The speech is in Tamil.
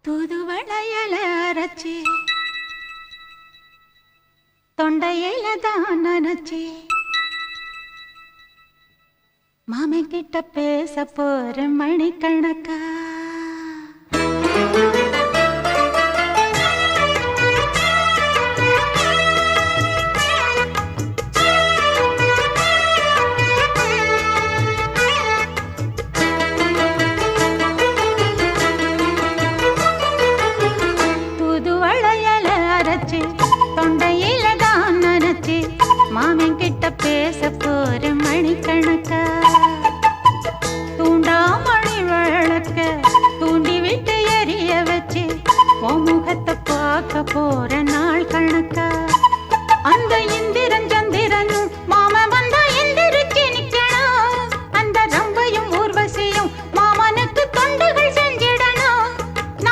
தூதுவளையல அரைச்சி தொண்டையில தான் நினைச்சி மாமன் கிட்ட பேச போற மணிக்கணக்கா தொண்டையில தான் நினைச்சு மாமன் கிட்ட பேச போற மணிக்கணக்கா தூண்டாமணி விளக்க தூண்டி விட்டு எரிய வச்சு உன் முகத்தை பார்க்க போற